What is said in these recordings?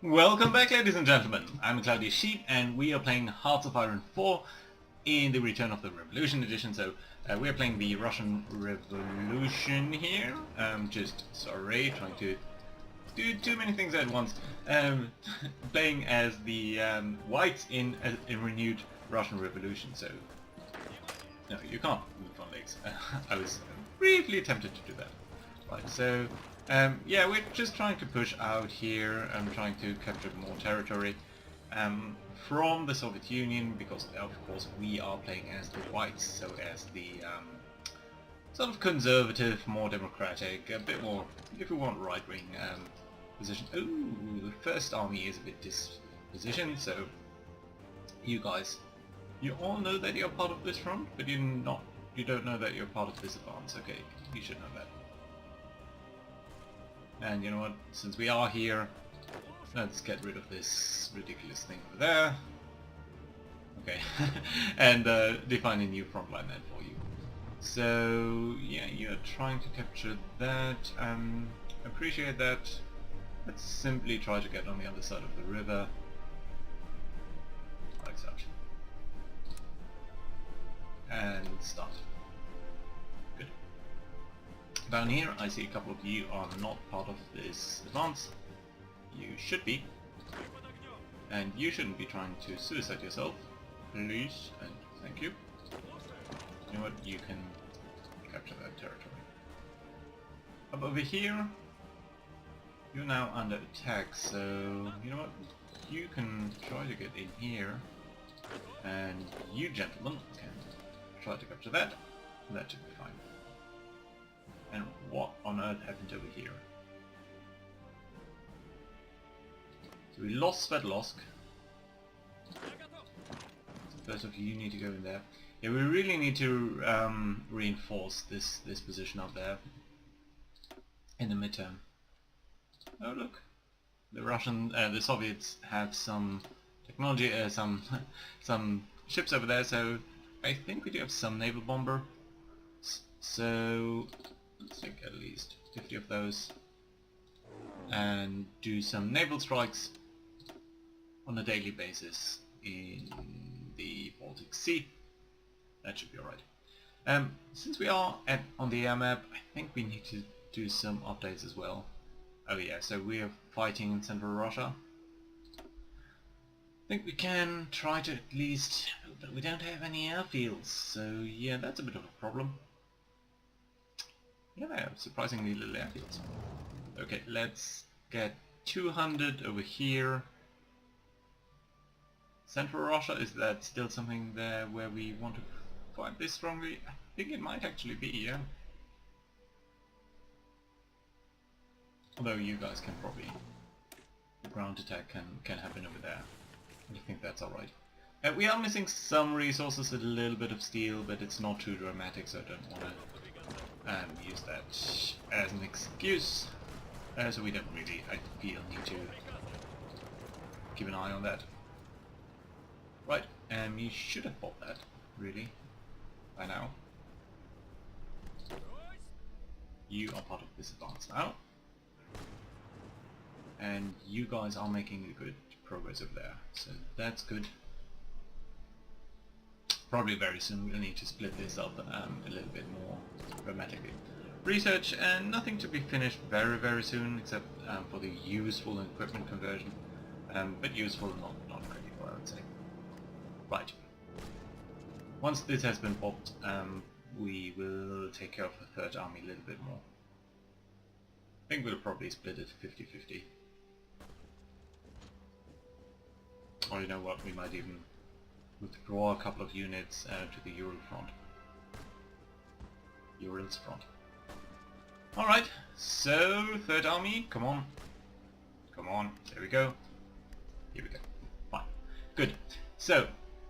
Welcome back, ladies and gentlemen. I'm Cloudy Sheep, and we are playing Hearts of Iron 4 in the Return of the Revolution edition. So we are playing the Russian Revolution here. Sorry, trying to do too many things at once. Playing as the whites in a renewed Russian Revolution. So no, you can't move on legs. I was briefly tempted to do that. Right, so yeah, we're just trying to push out here. I'm trying to capture more territory from the Soviet Union, because of course we are playing as the whites, so as the sort of conservative, more democratic, a bit more, if you want, right-wing position. Ooh, the first army is a bit dispositioned, so you guys, you all know that you're part of this front, but you don't know that you're part of this advance. Okay, you should know that. And you know what, since we are here, let's get rid of this ridiculous thing over there. Okay, and define a new front line then for you. So yeah, you're trying to capture that. Appreciate that. Let's simply try to get on the other side of the river, like such. And start. Good. Down here I see a couple of you are not part of this advance. You should be. And you shouldn't be trying to suicide yourself. Please and thank you. You know what, you can capture that territory. Up over here, you're now under attack, so you know what, you can try to get in here. And you gentlemen can try to capture that. That should be fine. And what on earth happened over here? So we lost Sverdlovsk. So first of you need to go in there. Yeah, we really need to reinforce this position up there in the midterm. Oh look, the Soviets have some technology, some ships over there. So I think we do have some naval bomber. So let's take at least 50 of those and do some naval strikes on a daily basis in the Baltic Sea. That should be alright. Since we are on the air map, I think we need to do some updates as well. Oh yeah, so we are fighting in central Russia. I think we can try to at least, but we don't have any airfields, so yeah, that's a bit of a problem. Yeah, surprisingly little airfields. Okay, let's get 200 over here. Central Russia, is that still something there where we want to fight this strongly? I think it might actually be, yeah. Although you guys can probably, the ground attack can happen over there. I think that's alright. We are missing some resources, a little bit of steel, but it's not too dramatic, so I don't want to use that as an excuse. So we don't really, I feel, need to keep an eye on that. Right, you should have bought that, really, by now. You are part of this advance now. And you guys are making a good progress over there, so that's good. Probably very soon we'll need to split this up a little bit more dramatically. Research, and nothing to be finished very soon, except for the useful equipment conversion. But useful, not critical, I would say. Right. Once this has been popped, we will take care of the third army a little bit more. I think we'll probably split it 50-50. Or you know what, we might even withdraw a couple of units to the Ural front. Urals front. Alright, so third army, come on. Come on, there we go. Here we go. Fine. Good. So,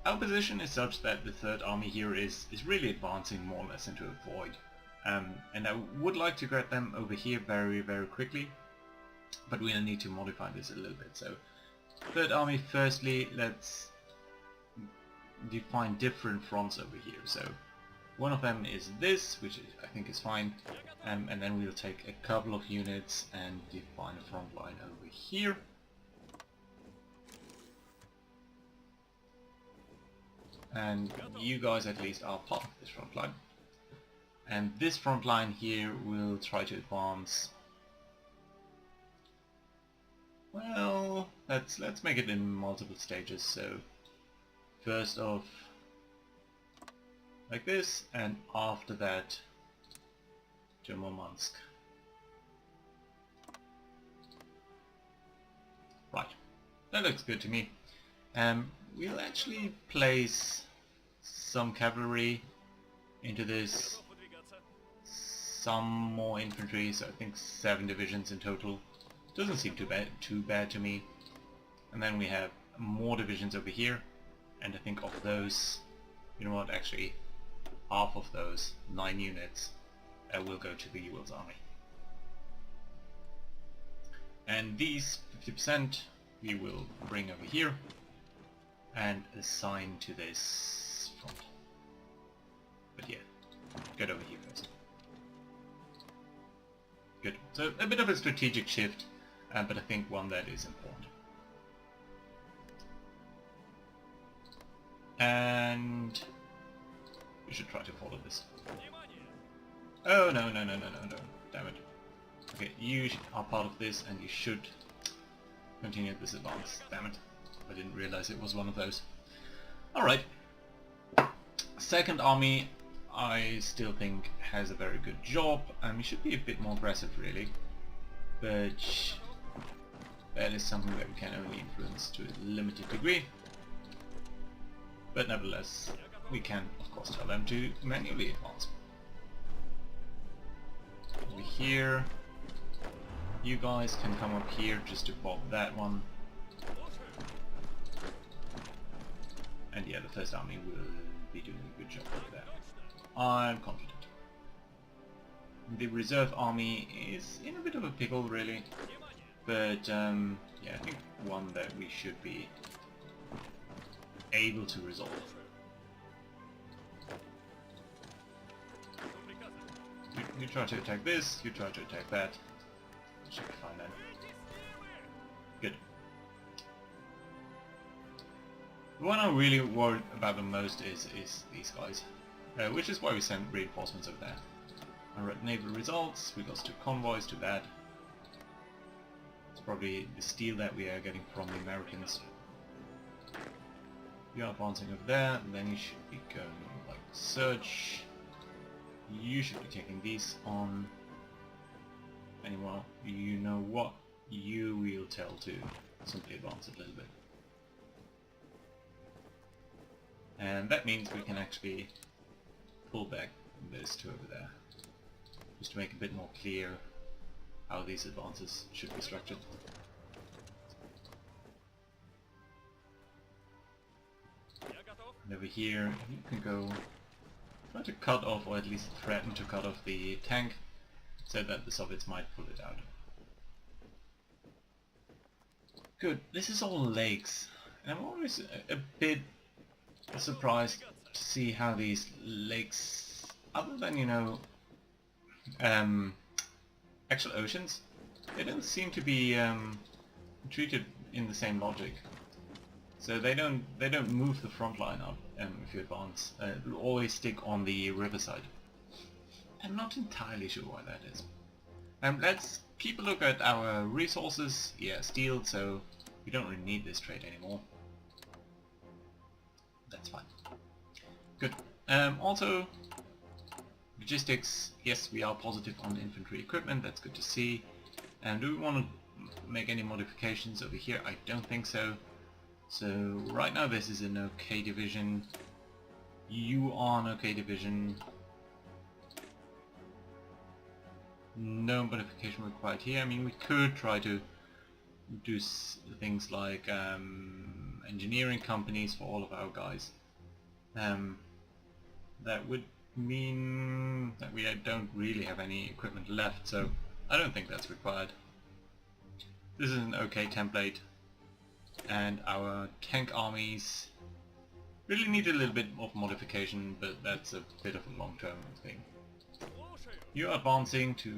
our position is such that the third army here is really advancing more or less into a void. And I would like to get them over here very quickly, but we'll need to modify this a little bit. So, third army, firstly, let's define different fronts over here. So, one of them is this, which I think is fine, and then we'll take a couple of units and define a front line over here. And you guys at least are part of this front line. And this front line here will try to advance. Well, let's make it in multiple stages. So first off, like this, and after that, to Murmansk. Right, that looks good to me. We'll actually place some cavalry into this, some more infantry, so I think 7 divisions in total. Doesn't seem too bad to me. And then we have more divisions over here, and I think of those, you know what, actually half of those 9 units will go to the UL's army. And these 50% we will bring over here and assign to this front. But yeah, get over here first. Good. So a bit of a strategic shift, but I think one that is important. And we should try to follow this. Oh no, damn it. Okay, you are part of this and you should continue this advance. Damn it. I didn't realize it was one of those. Alright. Second army, I still think has a very good job. We should be a bit more aggressive really. But that is something that we can only influence to a limited degree. But nevertheless, we can of course tell them to manually advance. Over here, you guys can come up here just to pop that one. And yeah, the first army will be doing a good job over there. I'm confident. The reserve army is in a bit of a pickle really, but yeah, I think one that we should be able to resolve. You try to attack this, you try to attack that. Should be fine then. Good. The one I'm really worried about the most is these guys, which is why we sent reinforcements over there. Alright, naval results, we lost 2 convoys, too bad. It's probably the steel that we are getting from the Americans. You are advancing over there, and then you should be going like search. You should be taking these on. Anyway, you know what? You will tell to simply advance a little bit. And that means we can actually pull back this to over there. Just to make a bit more clear how these advances should be structured. And over here you can go try to cut off, or at least threaten to cut off the tank, so that the Soviets might pull it out. Good, this is all lakes, and I'm always a bit surprised to see how these lakes, other than, you know, actual oceans, they don't seem to be treated in the same logic. So they don't move the front line up if you advance. It'll always stick on the riverside. I'm not entirely sure why that is. Let's keep a look at our resources. Yeah, steel, so we don't really need this trade anymore. That's fine. Good. Also, logistics. Yes, we are positive on infantry equipment. That's good to see. Do we want to make any modifications over here? I don't think so. So right now this is an okay division. You are an okay division. No modification required here. I mean, we could try to do things like engineering companies for all of our guys. That would mean that we don't really have any equipment left, so I don't think that's required. This is an okay template, and our tank armies really need a little bit of modification, but that's a bit of a long-term thing. You're advancing to...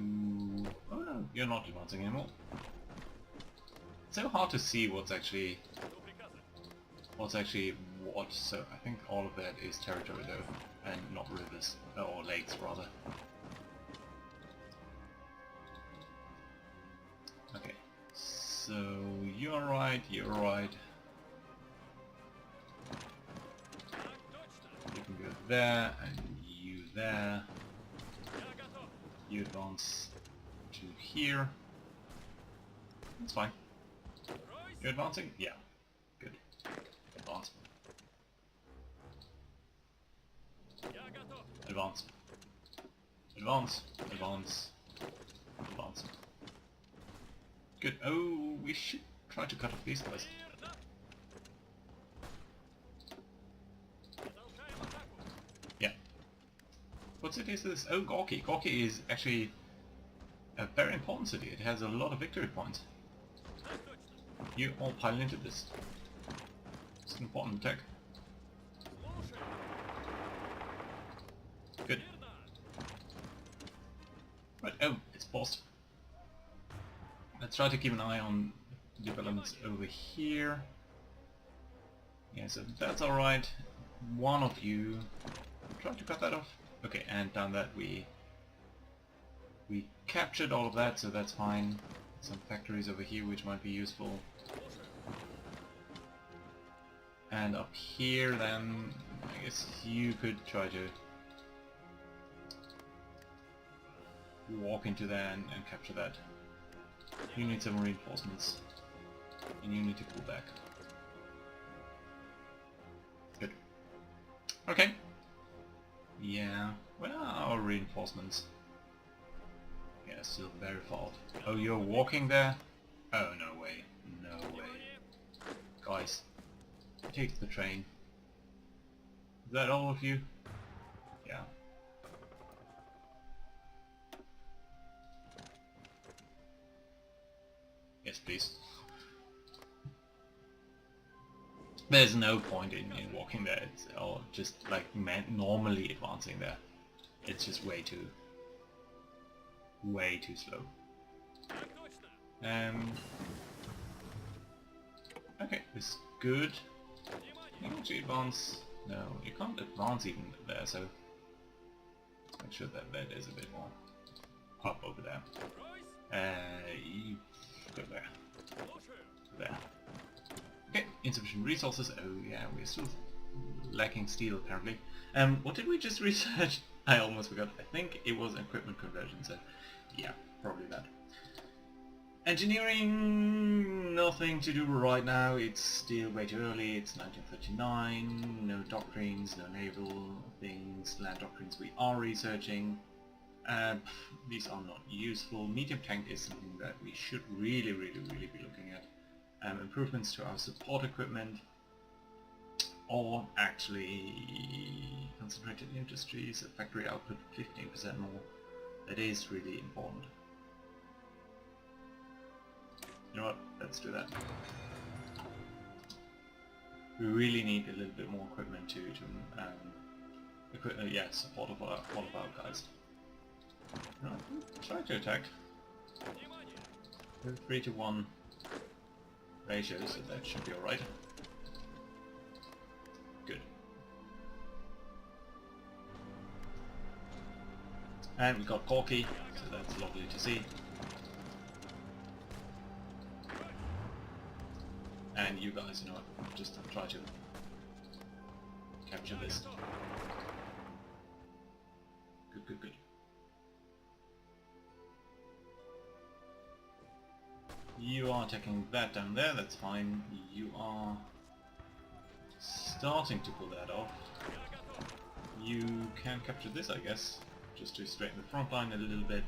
oh no, you're not advancing anymore. It's so hard to see what's actually what, so I think all of that is territory though, and not rivers, or lakes rather. Okay, so you're right, you're right. You can go there, and you there. You advance to here. That's fine. You're advancing? Yeah. Good. Advance. Advance. Advance. Advance. Advance. Good. Oh, we should try to cut off these guys. Yeah. What city is this? Oh, Gorky. Gorky is actually a very important city. It has a lot of victory points. You all pile into this. It's an important attack. Good. Right, oh, it's paused. Let's try to keep an eye on developments over here. Yeah, so that's alright. One of you try to cut that off. Okay, and down that we captured all of that, so that's fine. Some factories over here which might be useful. And up here then, I guess you could try to walk into there and capture that. You need some reinforcements. And you need to pull back. Good. Okay. Yeah, where are our reinforcements? Yeah, still very far. Oh, you're walking there? Oh, no way. No way. Guys, take the train. Is that all of you? Yeah. Yes, please. There's no point in walking there, it's all just like normally advancing there. It's just way too slow. Okay, this is good. You can actually advance. No, you can't advance even there, so let's make sure that that is a bit more up over there. You go there. There. Okay, insufficient resources. Oh yeah, we're still lacking steel apparently. What did we just research? I almost forgot. I think it was equipment conversion, so yeah, probably that. Engineering, nothing to do right now. It's still way too early. It's 1939. No doctrines, no naval things. Land doctrines we are researching. These are not useful. Medium tank is something that we should really be looking at. Improvements to our support equipment, or actually concentrated industries, factory output 15% more. That is really important. You know what? Let's do that. We really need a little bit more equipment to yeah, support all of our guys. No, try to attack. 3-to-1 ratio, so that should be alright. Good. And we got Corky, so that's lovely to see. And you guys, you know what, just try to capture this. Good. You are taking that down there, that's fine. You are starting to pull that off. You can capture this, I guess, just to straighten the front line a little bit.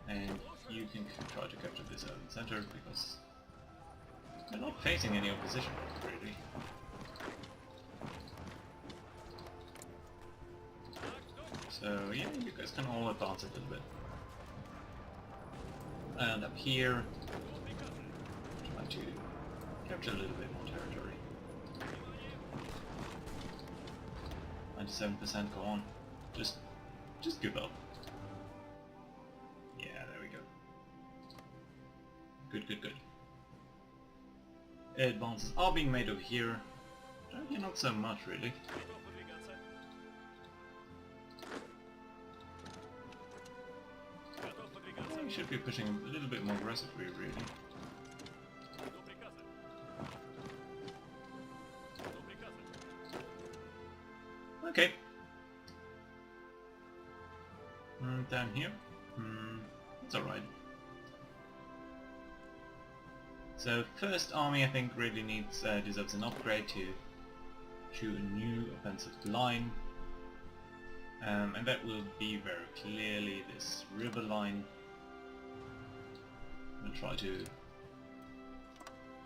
And you can try to capture this out in the center, because they're not facing any opposition, really. So yeah, you guys can all advance a little bit. And up here, try to capture a little bit more territory. 97%, go on. Just give up. Yeah, there we go. Good. Advances are being made over here. Not so much, really. We should be pushing a little bit more aggressively, really. Okay. Down here. It's alright. So first army I think really deserves an upgrade to a new offensive line. And that will be very clearly this river line. We'll try to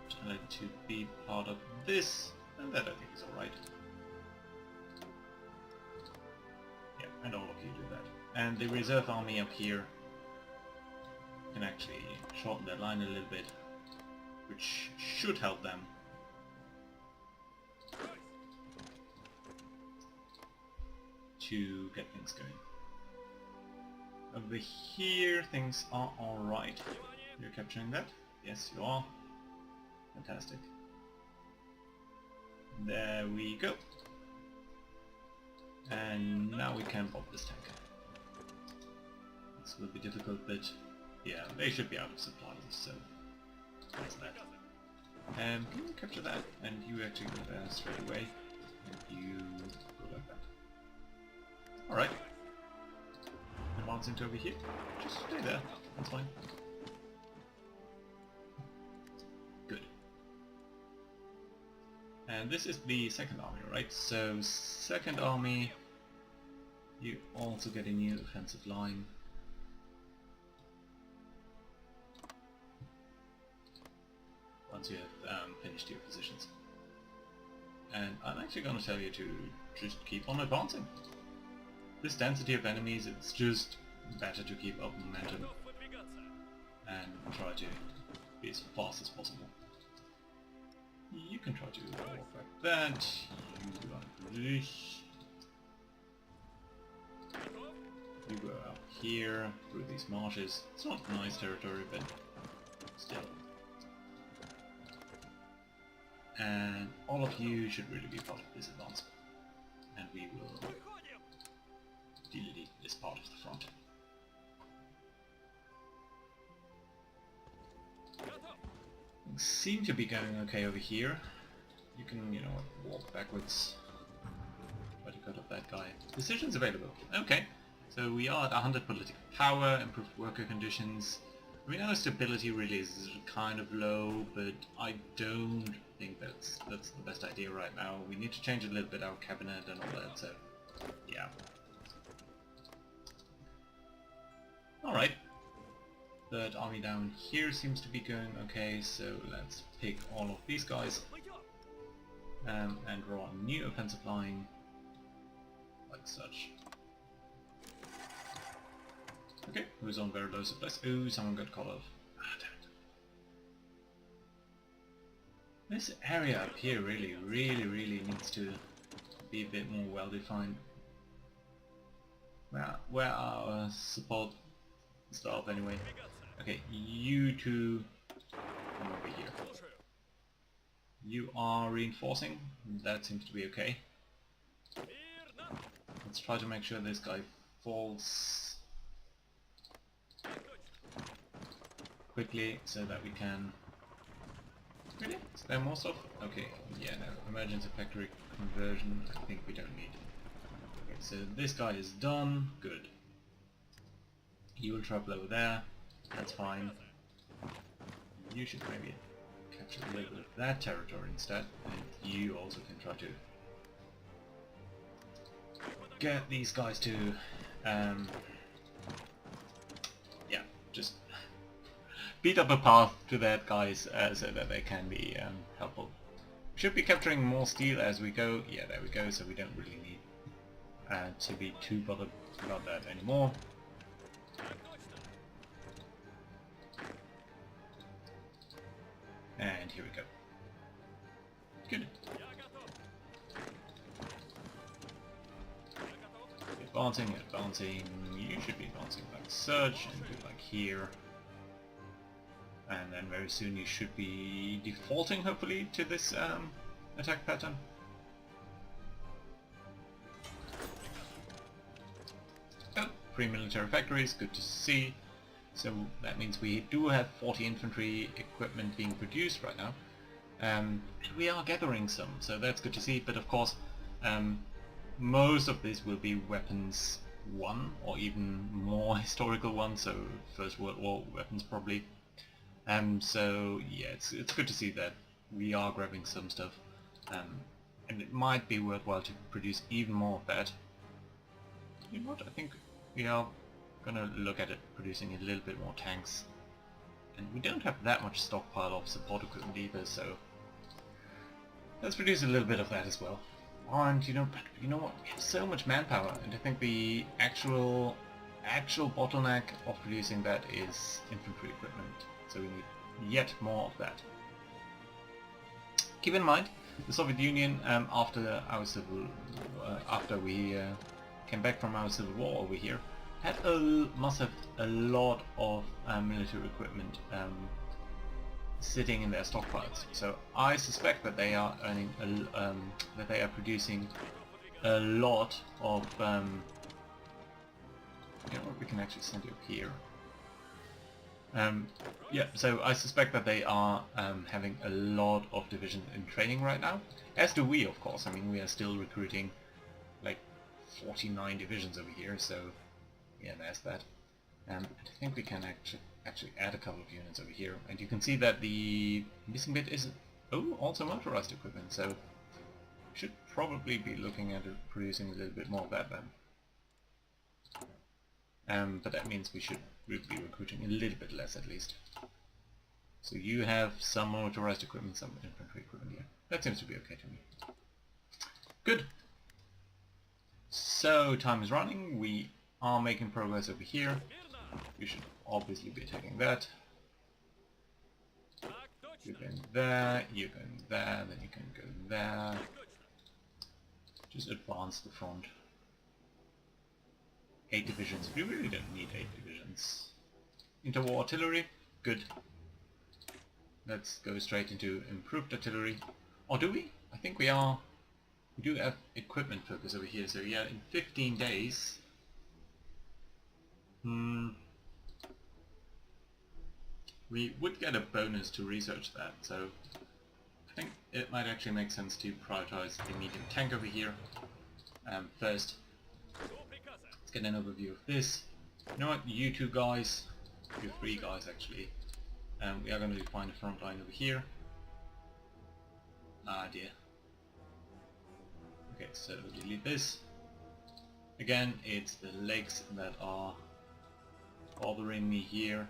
tell it to be part of this, and that I think is alright. Yeah, and all of you do that. And the reserve army up here can actually shorten their line a little bit, which should help them. To get things going. Over here things are alright. You're capturing that? Yes, you are. Fantastic. There we go. And now we can pop this tank. This will be difficult, but yeah, they should be out of supplies, so that's that. Can you capture that? And you actually go there straight away. And you go like that. Alright. Advancing to over here. Just stay there. That's fine. Good. And this is the second army, right? So, second army, you also get a new offensive line. Once you have finished your positions. And I'm actually going to tell you to just keep on advancing. This density of enemies, it's just better to keep up momentum and try to be as fast as possible. You can try to walk like that, you like this. You go up here, through these marshes. It's not nice territory, but still. And all of you should really be part of this advance. And we will delete this part of the front. Things seem to be going okay over here. You can, you know, walk backwards. But you got up that guy. Decisions available. Okay. So we are at 100 political power, improved worker conditions. I know stability really is kind of low, but I don't think that's the best idea right now. We need to change a little bit our cabinet and all that, so yeah. Alright. Third army down here seems to be going okay, so let's pick all of these guys and draw a new offensive line like such. Okay, who's on very low supplies? Ooh, someone got caught off. Ah, damn it. This area up here really needs to be a bit more well defined. Where are our support staff anyway? Okay, you two come over here. You are reinforcing, that seems to be okay. Let's try to make sure this guy falls quickly so that we can... Really? Is there more stuff? Okay, yeah, no. Emergency factory conversion, I think we don't need. Okay, so this guy is done. Good. You will travel over there. That's fine. You should maybe capture a little bit of that territory instead. And you also can try to get these guys to... yeah, just beat up a path to that guys so that they can be helpful. We should be capturing more steel as we go. Yeah, there we go, so we don't really need to be too bothered about that anymore. And here we go. Good. Advancing, you should be advancing like such, and do like here. And then very soon you should be defaulting, hopefully, to this attack pattern. free military factories, good to see. So that means we do have 40 infantry equipment being produced right now. And we are gathering some, so that's good to see, but of course most of this will be weapons 1 or even more historical ones, so First World War weapons probably. So yeah, it's good to see that we are grabbing some stuff, and it might be worthwhile to produce even more of that. You know what, I think we are gonna look at it producing a little bit more tanks. And we don't have that much stockpile of support equipment either, so let's produce a little bit of that as well. And you know what? We have so much manpower, and I think the actual bottleneck of producing that is infantry equipment. So we need yet more of that. Keep in mind, the Soviet Union, after we came back from our civil war over here, must have a lot of military equipment sitting in their stockpiles. So I suspect that they are producing a lot of. You know what? We can actually send you up here. Yeah, so I suspect that they are having a lot of divisions in training right now. As do we, of course. I mean, we are still recruiting like 49 divisions over here. So yeah, there's that. I think we can actually add a couple of units over here, and you can see that the missing bit is also motorized equipment. So we should probably be looking at producing a little bit more of that then. But that means we should be recruiting a little bit less at least. So you have some motorized equipment, some infantry equipment here. That seems to be okay to me. Good. So time is running. We are making progress over here. You should obviously be attacking that. You're going there, you're going there, then you can go there. Just advance the front. 8 divisions. We really don't need 8 divisions. Interwar artillery, good. Let's go straight into improved artillery. Or do we? I think we are. We do have equipment focus over here, so yeah, in 15 days. We would get a bonus to research that, so I think it might actually make sense to prioritize the medium tank over here. First, let's get an overview of this. You know what, you 2 guys, you 3 guys actually, we are going to define the front line over here. Ah dear. Okay, so delete this. Again, it's the legs that are bothering me here.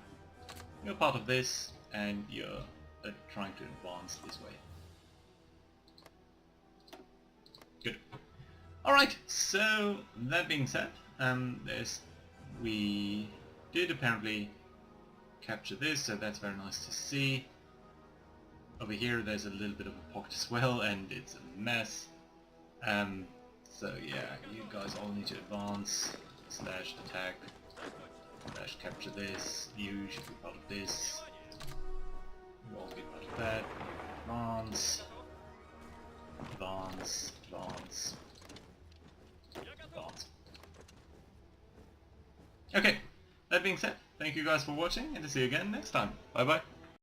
You're part of this, and you're trying to advance this way. Good. Alright, so that being said, we did apparently capture this, so that's very nice to see. Over here there's a little bit of a pocket as well, and it's a mess. So yeah, you guys all need to advance, / attack, / capture this. You should be part of this. You all be part of that. Advance, advance, advance, advance. Okay, that being said, thank you guys for watching, and to see you again next time. Bye bye.